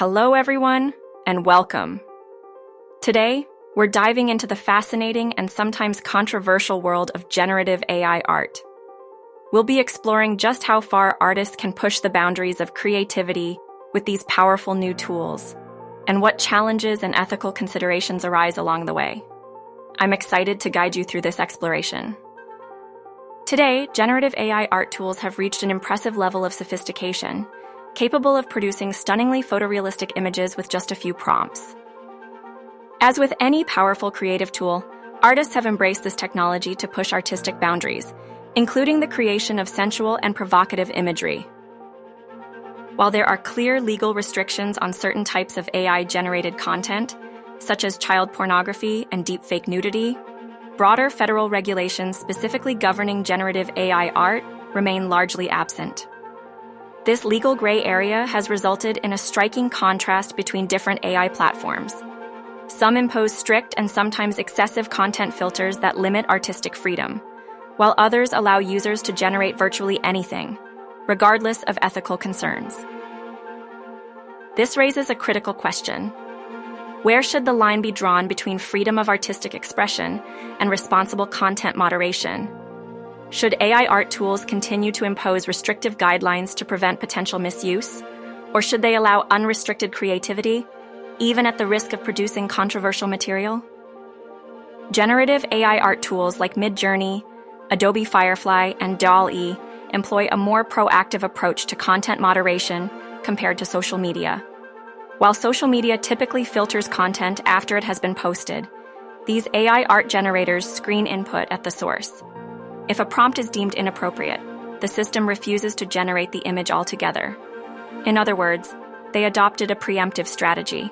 Hello, everyone, and welcome. Today, we're diving into the fascinating and sometimes controversial world of generative AI art. We'll be exploring just how far artists can push the boundaries of creativity with these powerful new tools, and what challenges and ethical considerations arise along the way. I'm excited to guide you through this exploration. Today, generative AI art tools have reached an impressive level of sophistication, capable of producing stunningly photorealistic images with just a few prompts. As with any powerful creative tool, artists have embraced this technology to push artistic boundaries, including the creation of sensual and provocative imagery. While there are clear legal restrictions on certain types of AI-generated content, such as child pornography and deepfake nudity, broader federal regulations specifically governing generative AI art remain largely absent. This legal gray area has resulted in a striking contrast between different AI platforms. Some impose strict and sometimes excessive content filters that limit artistic freedom, while others allow users to generate virtually anything, regardless of ethical concerns. This raises a critical question. Where should the line be drawn between freedom of artistic expression and responsible content moderation? Should AI art tools continue to impose restrictive guidelines to prevent potential misuse? Or should they allow unrestricted creativity, even at the risk of producing controversial material? Generative AI art tools like Midjourney, Adobe Firefly, and DALL-E employ a more proactive approach to content moderation compared to social media. While social media typically filters content after it has been posted, these AI art generators screen input at the source. If a prompt is deemed inappropriate, the system refuses to generate the image altogether. In other words, they adopted a preemptive strategy.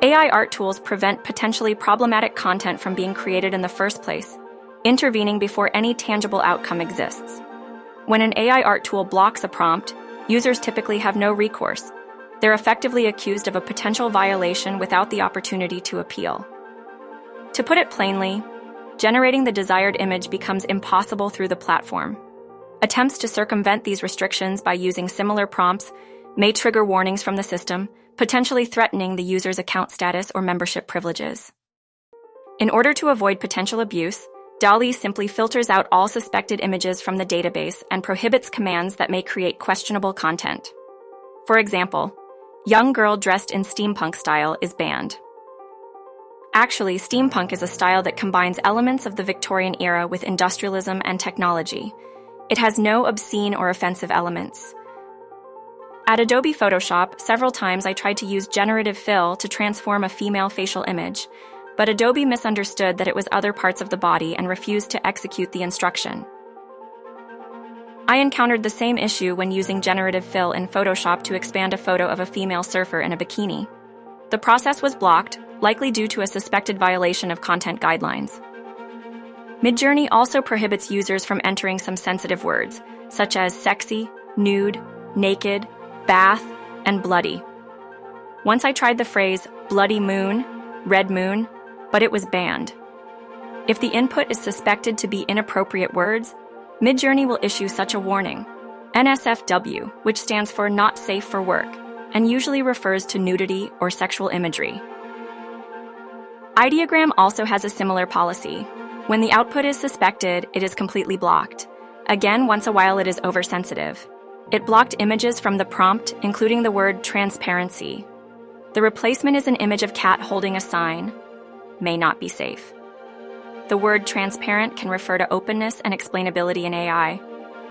AI art tools prevent potentially problematic content from being created in the first place, intervening before any tangible outcome exists. When an AI art tool blocks a prompt, users typically have no recourse. They're effectively accused of a potential violation without the opportunity to appeal. To put it plainly, generating the desired image becomes impossible through the platform. Attempts to circumvent these restrictions by using similar prompts may trigger warnings from the system, potentially threatening the user's account status or membership privileges. In order to avoid potential abuse, DALL-E simply filters out all suspected images from the database and prohibits commands that may create questionable content. For example, young girl dressed in steampunk style is banned. Actually, steampunk is a style that combines elements of the Victorian era with industrialism and technology. It has no obscene or offensive elements. At Adobe Photoshop, several times I tried to use generative fill to transform a female facial image, but Adobe misunderstood that it was other parts of the body and refused to execute the instruction. I encountered the same issue when using generative fill in Photoshop to expand a photo of a female surfer in a bikini. The process was blocked, likely due to a suspected violation of content guidelines. Midjourney also prohibits users from entering some sensitive words, such as sexy, nude, naked, bath, and bloody. Once I tried the phrase bloody moon, red moon, but it was banned. If the input is suspected to be inappropriate words, Midjourney will issue such a warning, NSFW, which stands for Not Safe for Work, and usually refers to nudity or sexual imagery. Ideogram also has a similar policy. When the output is suspected, it is completely blocked. Again, once a while it is oversensitive. It blocked images from the prompt, including the word transparency. The replacement is an image of cat holding a sign, may not be safe. The word transparent can refer to openness and explainability in AI,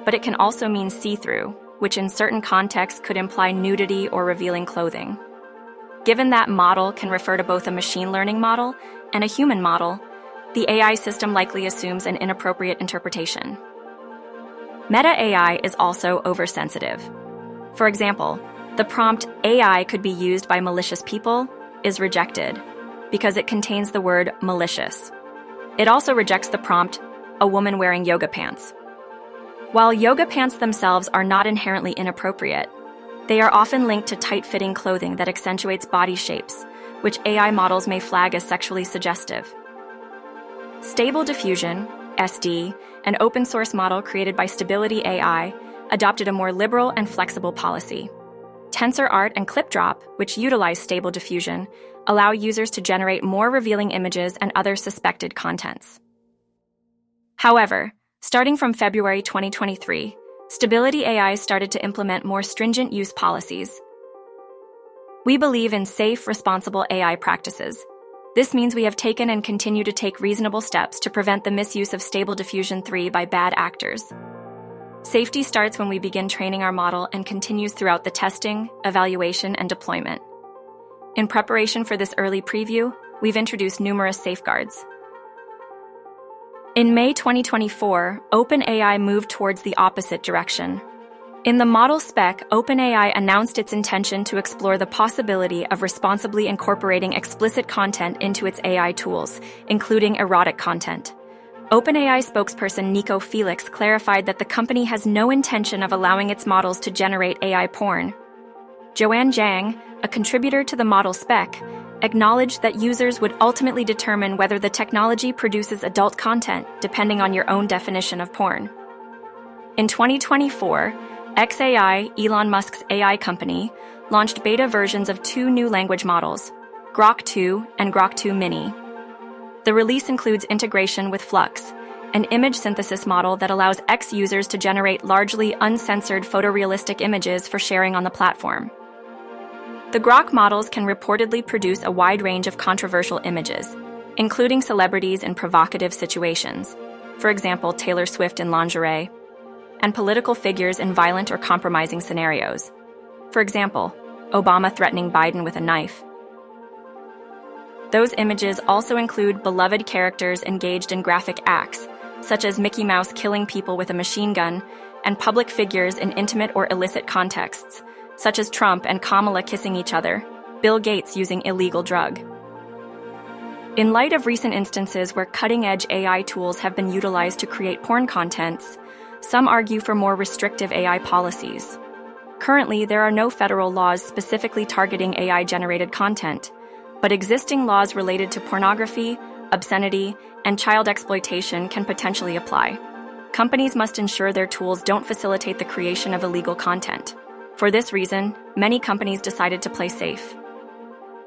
but it can also mean see-through, which in certain contexts could imply nudity or revealing clothing. Given that model can refer to both a machine learning model and a human model, the AI system likely assumes an inappropriate interpretation. Meta AI is also oversensitive. For example, the prompt "AI could be used by malicious people" is rejected because it contains the word malicious. It also rejects the prompt "a woman wearing yoga pants." While yoga pants themselves are not inherently inappropriate, they are often linked to tight-fitting clothing that accentuates body shapes, which AI models may flag as sexually suggestive. Stable Diffusion, SD, an open-source model created by Stability AI, adopted a more liberal and flexible policy. TensorArt and ClipDrop, which utilize Stable Diffusion, allow users to generate more revealing images and other suspected contents. However, starting from February 2023, Stability AI started to implement more stringent use policies. We believe in safe, responsible AI practices. This means we have taken and continue to take reasonable steps to prevent the misuse of Stable Diffusion 3 by bad actors. Safety starts when we begin training our model and continues throughout the testing, evaluation, and deployment. In preparation for this early preview, we've introduced numerous safeguards. In May 2024, OpenAI moved towards the opposite direction. In the model spec, OpenAI announced its intention to explore the possibility of responsibly incorporating explicit content into its AI tools, including erotic content. OpenAI spokesperson Nico Felix clarified that the company has no intention of allowing its models to generate AI porn. Joanne Zhang, a contributor to the model spec, acknowledged that users would ultimately determine whether the technology produces adult content depending on your own definition of porn. In 2024, xAI, Elon Musk's AI company, launched beta versions of two new language models, Grok 2 and Grok 2 Mini. The release includes integration with Flux, an image synthesis model that allows X users to generate largely uncensored photorealistic images for sharing on the platform. The Grok models can reportedly produce a wide range of controversial images, including celebrities in provocative situations, for example, Taylor Swift in lingerie, and political figures in violent or compromising scenarios, for example, Obama threatening Biden with a knife. Those images also include beloved characters engaged in graphic acts, such as Mickey Mouse killing people with a machine gun, and public figures in intimate or illicit contexts, such as Trump and Kamala kissing each other, Bill Gates using illegal drug. In light of recent instances where cutting-edge AI tools have been utilized to create porn contents, some argue for more restrictive AI policies. Currently, there are no federal laws specifically targeting AI-generated content, but existing laws related to pornography, obscenity, and child exploitation can potentially apply. Companies must ensure their tools don't facilitate the creation of illegal content. For this reason, many companies decided to play safe.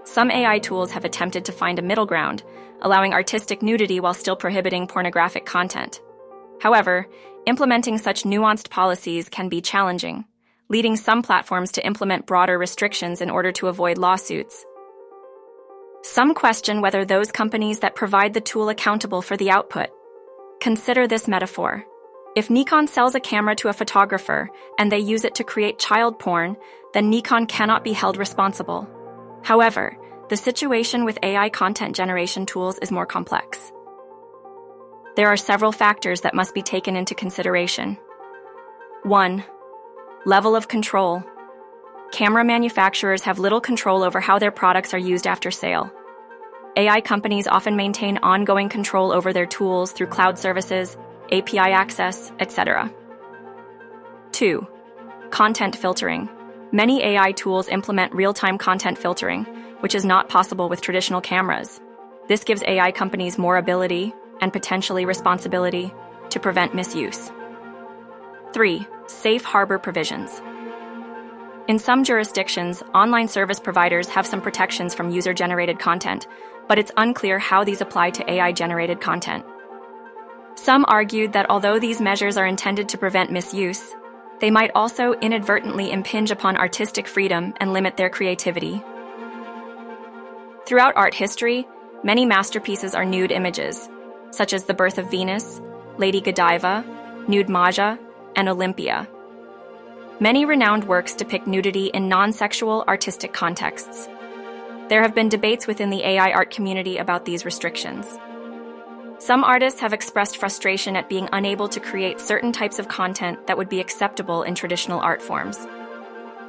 Some AI tools have attempted to find a middle ground, allowing artistic nudity while still prohibiting pornographic content. However, implementing such nuanced policies can be challenging, leading some platforms to implement broader restrictions in order to avoid lawsuits. Some question whether those companies that provide the tool accountable for the output. Consider this metaphor. If Nikon sells a camera to a photographer and they use it to create child porn, then Nikon cannot be held responsible. However, the situation with AI content generation tools is more complex. There are several factors that must be taken into consideration. 1. Level of control. Camera manufacturers have little control over how their products are used after sale. AI companies often maintain ongoing control over their tools through cloud services, API access, etc. 2. Content filtering. Many AI tools implement real-time content filtering, which is not possible with traditional cameras. This gives AI companies more ability, and potentially responsibility, to prevent misuse. 3. Safe harbor provisions. In some jurisdictions, online service providers have some protections from user-generated content, but it's unclear how these apply to AI-generated content. Some argued that although these measures are intended to prevent misuse, they might also inadvertently impinge upon artistic freedom and limit their creativity. Throughout art history, many masterpieces are nude images, such as The Birth of Venus, Lady Godiva, Nude Maja, and Olympia. Many renowned works depict nudity in non-sexual artistic contexts. There have been debates within the AI art community about these restrictions. Some artists have expressed frustration at being unable to create certain types of content that would be acceptable in traditional art forms.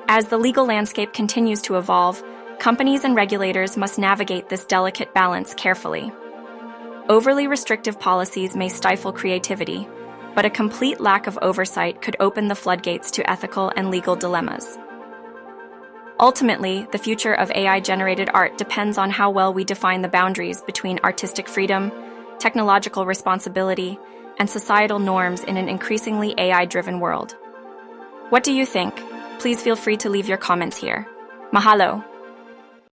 As the legal landscape continues to evolve, companies and regulators must navigate this delicate balance carefully. Overly restrictive policies may stifle creativity, but a complete lack of oversight could open the floodgates to ethical and legal dilemmas. Ultimately, the future of AI-generated art depends on how well we define the boundaries between artistic freedom, technological responsibility, and societal norms in an increasingly AI-driven world. What do you think? please feel free to leave your comments here. Mahalo!